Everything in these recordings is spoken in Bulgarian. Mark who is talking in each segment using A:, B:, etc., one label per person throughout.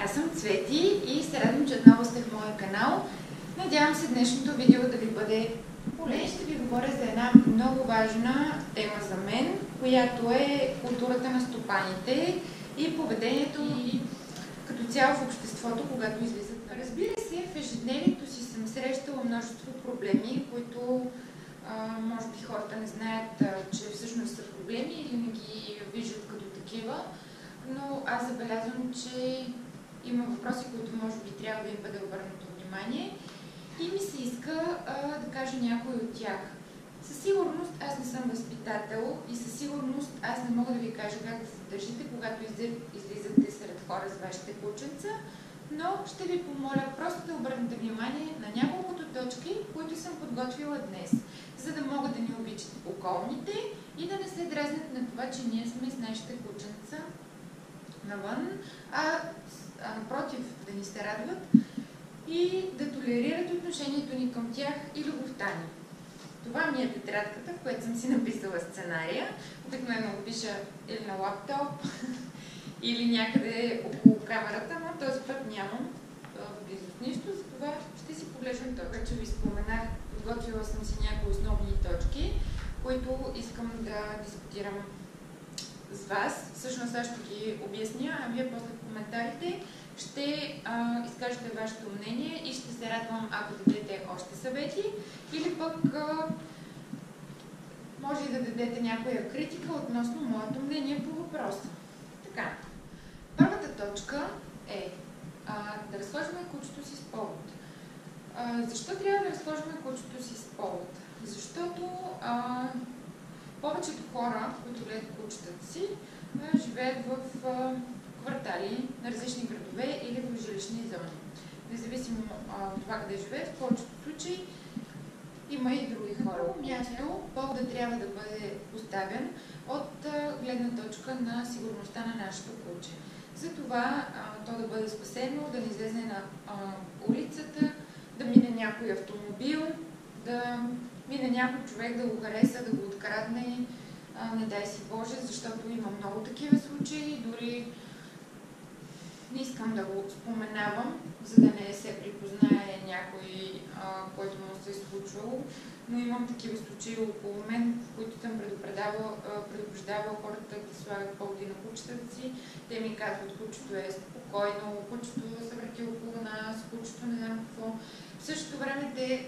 A: Аз съм Цвети и се радвам, че отново сте в моя канал. Надявам се днешното видео да ви бъде полезно. Ще ви говоря за една много важна тема за мен, която е културата на стопаните и поведението и като цяло в обществото, когато излизат. Разбира се, в ежедневието си съм срещала множество проблеми, които може би хората не знаят, че всъщност са проблеми или не ги виждат като такива, но аз забелязвам, че има въпроси, които може би трябва да им бъде обърнато внимание и ми се иска да кажа някой от тях. Със сигурност аз не съм възпитател и със сигурност аз не мога да ви кажа как да се държите, когато излизате сред хора с вашите кученца, но ще ви помоля просто да обърнете внимание на няколкото точки, които съм подготвила днес, за да могат да ни обичат околните и да не се дразнят на това, че ние сме с нашите кученца навън, а напротив, да ни се радват и да толерират отношението ни към тях и любовта ни. Това ми е тетрадката, в която съм си написала сценария. Обикновено го пиша или на лаптоп, или някъде около камерата, но този път нямам близост нищо, затова ще си поглеждам това. Вече ви споменах, подготвила съм си някои основни точки, които искам да дискутирам с вас. Всъщност аз ще ги обясня, а вие после в коментарите ще изкажете вашето мнение и ще се радвам, ако дадете още съвети или пък може и да дадете някоя критика относно моето мнение по въпроса. Така, първата точка е да разхождаме кучето си с повод. Защо трябва да разхождаме кучето си с повод? Защото повечето хора, които гледат кучетата си, живеят в квартали на различни градове или в жилищни зони. Независимо от това къде живеят, в повечето случаи има и други хора. Място поводът трябва да бъде поставен от гледна точка на сигурността на нашето куче. Затова то да бъде спасено, да не излезе на улицата, да мине някой автомобил, да мине някой човек да го хареса, да го открадне, не дай си Боже, защото има много такива случаи, дори не искам да го споменавам, за да не се припознае някой, който му се е случвало, но имам такива случаи около мен, в които съм предупреждавала хората да слагат поводи на кучетата си. Те ми казват, кучето е спокойно, кучето се върти около нас, кучето не знам какво. В същото време те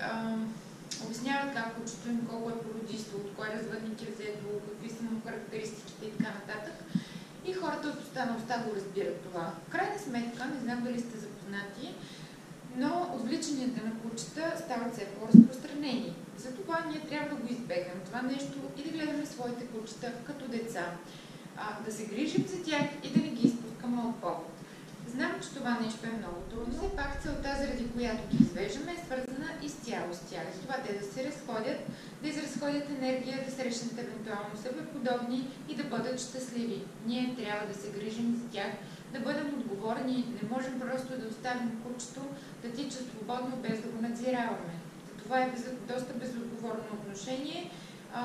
A: обясняват как кучето им, колко е породисто, от кой развъдник е взето, какви са му характеристиките и така нататък. И хората от уста на уста го разбират това. В крайна сметка, не знам дали сте запознати, но отвличанията на кучета стават все по-разпространени. Затова ние трябва да го избегнем това нещо и да гледаме своите кучета като деца. Да се грижим за тях и да не ги изпускаме от повод. Знам, че това нещо е много трудно. Все пак целта, заради която ги извеждаме, е свързана изцяло с тях. За това те да се разходят, да изразходят енергия, да срещнат евентуално себеподобни и да бъдат щастливи. Ние трябва да се грижим за тях, да бъдем отговорни. Не можем просто да оставим кучето да тича свободно, без да го надзираваме. Това е доста безотговорно отношение.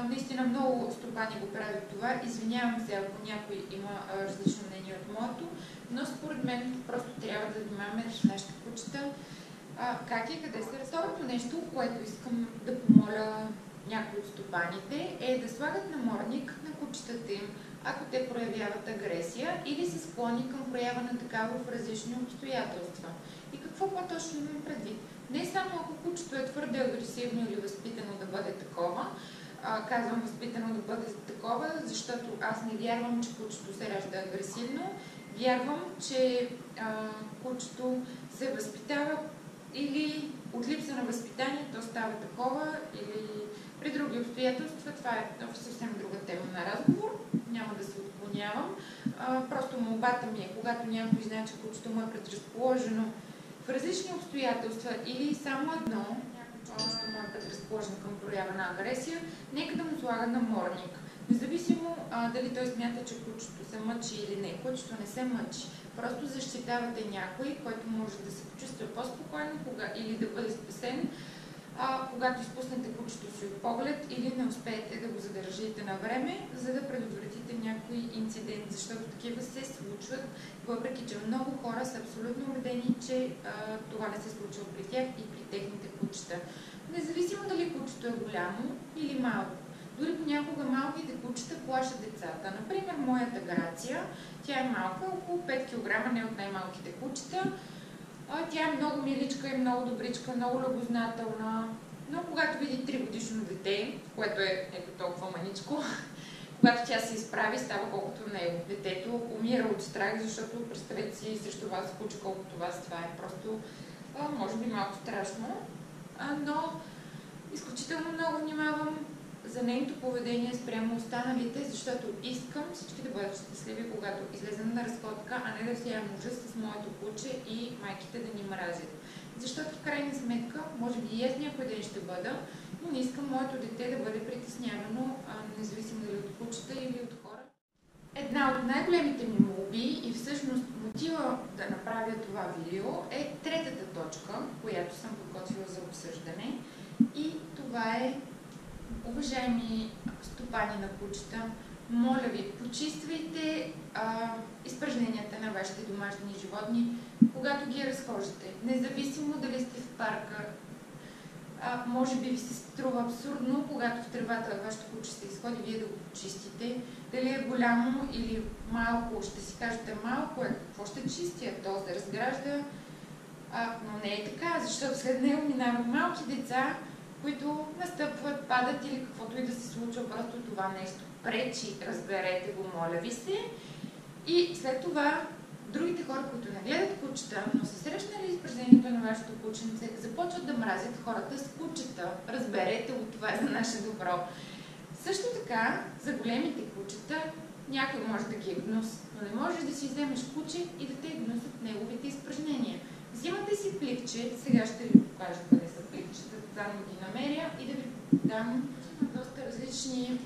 A: Наистина много стопани го правят това. Извинявам се, ако някой има различно мнение от моето, но според мен просто трябва да внимаваме с нашите кучета как и къде се. Второто нещо, което искам да помоля някои от стопаните, е да слагат намордник на кучетата им, ако те проявяват агресия или са склонни към проява на такава в различни обстоятелства. И какво по-точно имам предвид? Не само ако кучето е твърде агресивно или възпитано да бъде такова, казвам възпитано да бъде такова, защото аз не вярвам, че кучето се ражда агресивно. Вярвам, че кучето се възпитава или от липса на възпитание то става такова, или при други обстоятелства. Това е съвсем друга тема на разговор. Няма да се отклонявам. Просто молбата ми е, когато някой знае, че кучето му е предразположено в различни обстоятелства или само едно, кучето му е предразположено към проява на агресия, нека да му слага намордник. Независимо дали той смята, че кучето се мъчи или не. Кучето не се мъчи. Просто защитавате някой, който може да се почувства по-спокойно или да бъде спасен когато изпуснете кучето си от поглед или не успеете да го задържите на време, за да предотвратите някой инцидент, защото такива се случват, въпреки че много хора са абсолютно убедени, че това не се случва при тях и при техните кучета. Независимо дали кучето е голямо или малко. Дори понякога малките кучета плашат децата. Например, моята Грация, тя е малка, около 5 кг, не от най-малките кучета. Тя е много миличка и много добричка, много любознателна. Но когато види 3-годишно дете, което е ето толкова маничко, когато тя се изправи, става колкото него. Детето умира от страх, защото представете си срещу вас куче, колкото вас. Това е просто, може би, малко страшно. Но изключително много внимавам за нейното поведение спрямо останалите, защото искам всички да бъдат щастливи, когато излезем на разходка, а не да сеям ужас с моето куче и майките да ни мразят. Защото в крайна сметка, може би и аз някой ден ще бъда, но не искам моето дете да бъде притеснявано, независимо дали от кучета или от хора. Една от най-големите ми молби и всъщност мотива да направя това видео е третата точка, която съм подготвила за обсъждане, и това е: уважаеми стопани на кучета, моля ви, почиствайте изпражненията на вашите домашни животни, когато ги разхождате. Независимо дали сте в парка, може би ви се струва абсурдно, когато в тревата вашето куче се изходи, вие да го почистите. Дали е голямо или малко, ще си кажете малко, какво ще чистя, то се разгражда. Но не е така, защото след него минават малки деца, които настъпват, падат или каквото и да се случва, просто това нещо пречи, разберете го, моля ви се. И след това другите хора, които не гледат кучета, но са срещнали изпражнението на вашето кученце, започват да мразят хората с кучета. Разберете го, това е за наше добро. Също така, за големите кучета, някой може да ги е гнус, но не можеш да си вземеш куче и да те гнусят неговите изпражнения. Взимате си пликче, сега ще ви покажа къде са пликчета, да ги намеря и да ви дам доста различни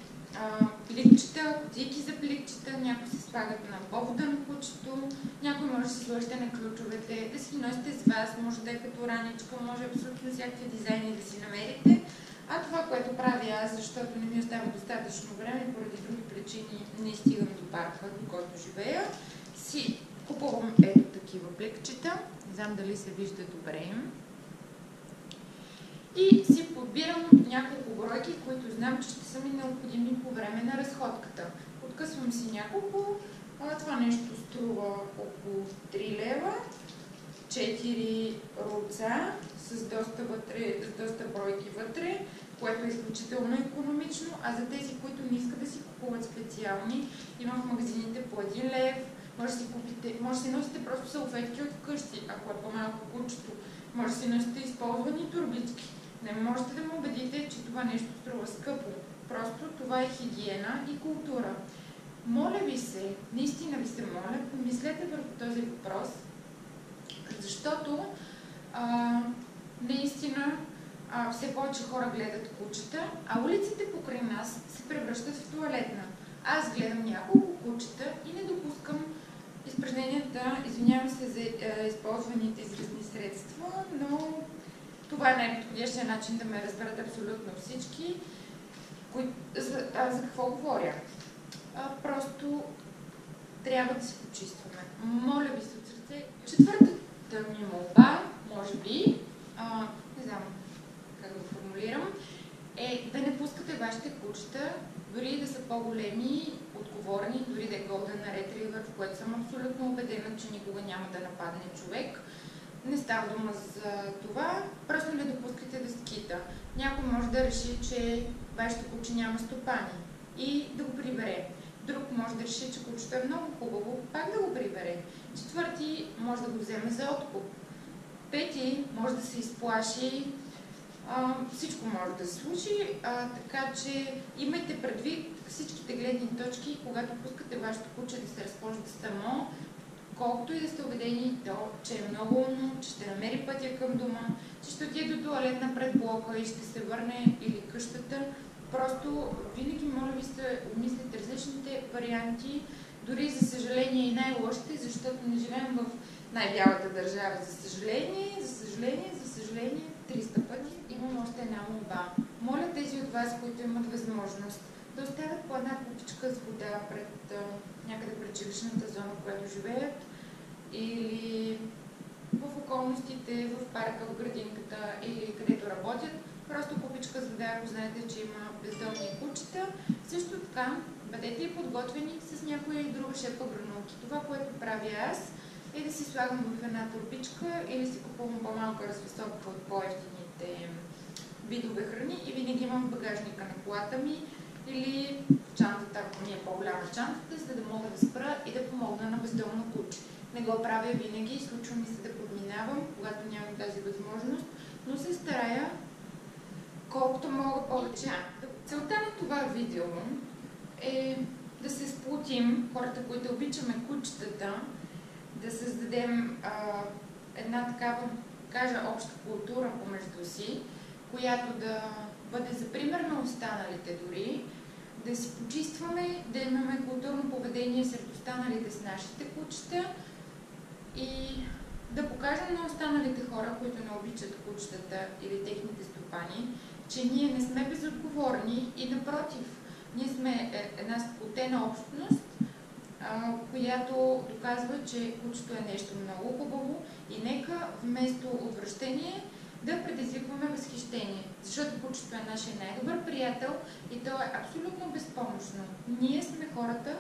A: пликчета, кутийки за пликчета, някои се слагат на повода на кучето, някои може да си сложите на ключовете, да си носите с вас, може да е като раничка, може абсолютно всякакви дизайни да си намерите. А това, което правя аз, защото не ми остава достатъчно време, поради други причини не стигам до парка, до който живея, си купувам ето такива пликчета, не знам дали се вижда добре. И си подбирам няколко бройки, които знам, че ще са ми необходими по време на разходката. Откъсвам си няколко. Това нещо струва около 3 лева. 4 рулца с доста бройки вътре, което е изключително икономично. А за тези, които не искат да си купуват специални, има в магазините по 1 лев. Може да си носите просто салфетки от вкъщи, ако е по-малко кучето. Може да си носите използвани турбички. Не можете да ме убедите, че това нещо струва скъпо. Просто това е хигиена и култура. Моля ви се, наистина ви се моля, помислете върху този въпрос, защото наистина все повече хора гледат кучета, а улиците покрай нас се превръщат в туалетна. Аз гледам няколко кучета и не допускам изпражненията, извинявам се за използваните изразни средства, но това е най-подходящия начин да ме разберат абсолютно всички, за какво говоря. Просто трябва да се почистваме. Моля ви се от сърце. Четвъртата ми молба, може би, не знам как да го формулирам, е да не пускате вашите кучета, дори да са по-големи, отговорни, дори да е Golden Retriever, в което съм абсолютно убедена, че никога няма да нападне човек. Не става дума за това, просто не допускайте да скита. Някой може да реши, че вашето куче няма стопани и да го прибере. Друг може да реши, че кучето е много хубаво, пак да го прибере. Четвърти може да го вземе за откуп. Пети може да се изплаши. Всичко може да се случи, така че имайте предвид всичките гледни точки, когато пускате вашето куче да се разхожда само, колкото и да сте убедени, че е много умно, че ще намери пътя към дома, че ще отиде до туалетна пред блока и ще се върне или къщата. Просто винаги, моля ви се, обмислите различните варианти, дори за съжаление и най-лошите, защото не живеем в най-бялата държава. За съжаление, 300 пъти има имам още една молба. Моля тези от вас, които имат възможност, да оставят по една купичка с вода някъде пред жилищната зона, в която живеят, или в околностите, в парка, в градинката или където работят. Просто купичка с вода, ако знаете, че има бездомни кучета. Също така, бъдете и подготвени с някоя и друга шепа гранулки. Това, което правя аз, е да си слагам в една турбичка или си купувам по-малка разфасовка от по-евтините видове храни и винаги имам в багажника на колата ми или в чантата, ако ми е по-голяма чантата, за да мога да спра и да помогна на бездомно куче. Не го правя винаги, случва ми се да подминавам, когато нямам тази възможност, но се старая колкото мога повече. Целта на това видео е да се сплотим, хората, които обичаме кучетата, да създадем една такава, кажа, обща култура помежду си, която да бъде за пример на останалите дори, да си почистваме, да имаме културно поведение сред останалите с нашите кучета и да покажем на останалите хора, които не обичат кучетата или техните стопани, че ние не сме безотговорни и напротив, ние сме една сплотена общност, която доказва, че кучето е нещо много хубаво и нека вместо отвращение да предизвикваме възхищение, защото кучето е нашия най-добър приятел и то е абсолютно безпомощно. Ние сме хората,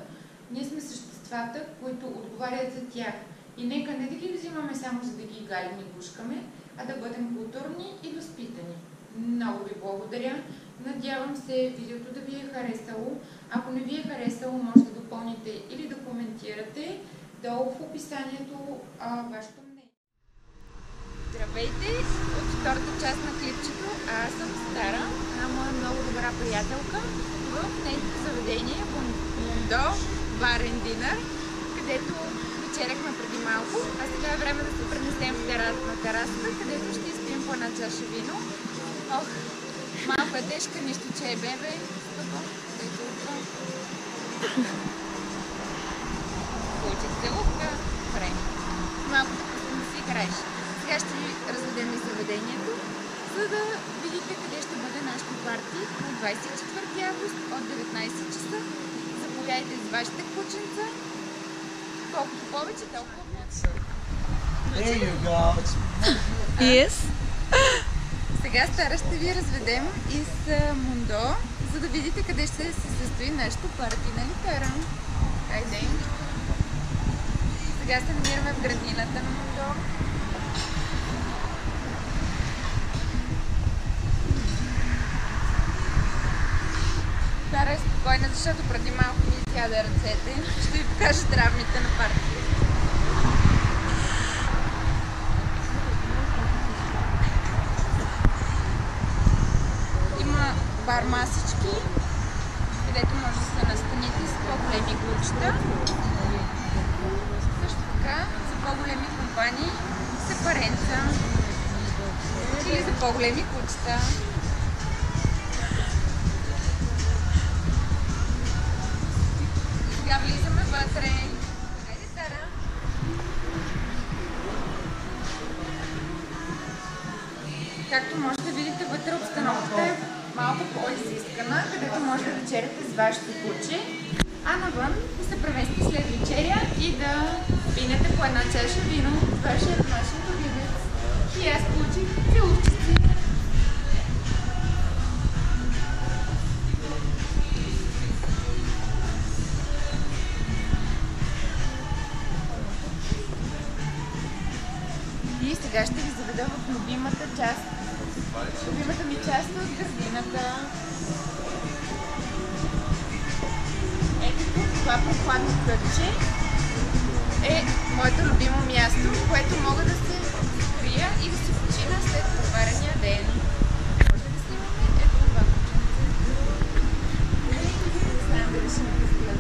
A: ние сме съществата, които отговарят за тях. И нека не да ги взимаме само за да ги галим и гушкаме, а да бъдем културни и възпитани. Много ви благодаря. Надявам се видеото да ви е харесало. Ако не ви е харесало, може да допълните или да коментирате долу в описанието вашето мнение. Здравейте! От втората част на клипчето аз съм Стара, една моя много добра приятелка в нейното заведение Мондо Барен Динър, където вечеряхме преди малко, а сега е време да се пренесем на терасата, където ще изпием по една чаша вино. Ох, малко е тежка, нищо, че е бебе. Получих целувка. Време. Малко да пуснем да си играеш. Сега ще ви разведем и заведението, за да видите къде ще бъде нашето парти на 24 август от 19 часа. Заповядайте с вашите кученца. Колкото повече, толкова повече.
B: There you go.
C: Yes.
A: Сега Стара ще ви разведем из Мондо, за да видите къде ще се състои нашето парти, нали Стара? Хайде! Сега се намираме в градината на Мондо. Стара е спокойна, защото преди малко ни изяда ръцете. Ще ви покажа травмите на парти. Бар масички, където може да се настаните с по-големи кучета. Също така за по-големи компании сепаренца или за по-големи кучета. Сега влизаме вътре. Хайде, Стара! Както може да видите, вътре обстановката е малко по-изискана, където може да вечеряте с вашето куче, а навън да се премести след вечеря и да пинете по една чаша вино с вашия домашен любимец. И аз получих целувчици. И сега ще ви заведа в любимата ми част от градината. Ето тук, това прохладно кътче е моето любимо място, в което мога да се крия и да си почина след проварения ден. Може да снимате ето това кученце. Не знам дали ще ме изгледа.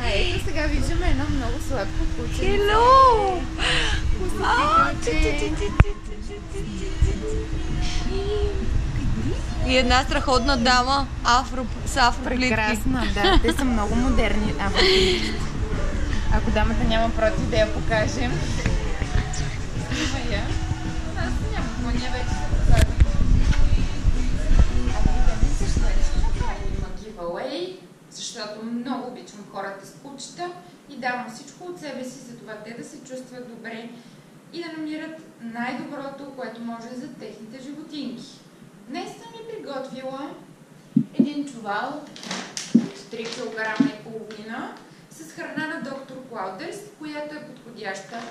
A: А ето сега виждаме едно много сладко куче.
C: Hello! И една страхотна дама с афроплитки.
A: Прекрасна, да. Те са много модерни афроплитки. Ако дамата няма против да я покажем. Има я. Аз нямам Ние вече се посадим. Също има giveaway, защото много обичам хората с кучета и давам всичко от себе си, за това те да се чувстват добре и да намират най-доброто, което може за техните животинки. Днес съм ви приготвила един чувал от 3 кг и половина с храна на доктор Клаудерс, която е подходяща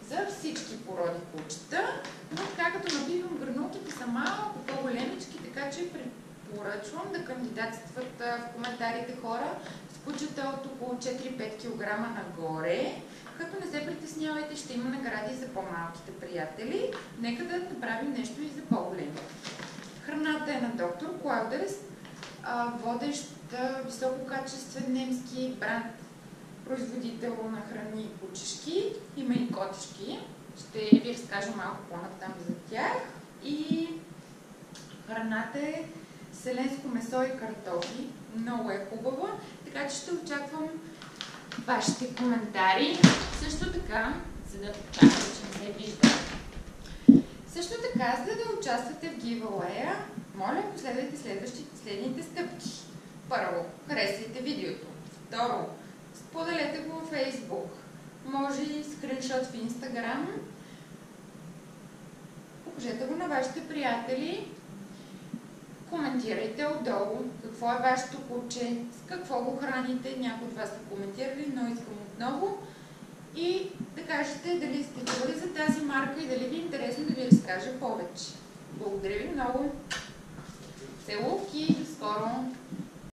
A: за всички породи кучета, но така като набивам гранулките са малко по-големички, така че препоръчвам да кандидатстват в коментарите хора с кучета от около 4-5 кг нагоре, като не се притеснявайте, ще има награди за по-малките приятели. Нека да направим нещо и за по-големи. Храната е на доктор Клаудерс, водещ висококачествен немски бранд, производител на храни и кучешки. Има и котешки. Ще ви разкажа малко по-натам за тях. И храната е селенско месо и картофи. Много е хубава, така че ще очаквам вашите коментари. Също така, за да покажа, че не се вижда. Също така, за да участвате в giveaway, моля, последвайте следните стъпки. Първо, харесайте видеото. Второ, споделете го във Facebook. Може и скриншот в Instagram. Покажете го на вашите приятели. Коментирайте отдолу какво е вашето куче, с какво го храните. Някои от вас са коментирали, но искам отново. И да кажете дали сте чували за тази марка и дали ви е интересно да ви разкажа повече. Благодаря ви много. Целувки, до скоро!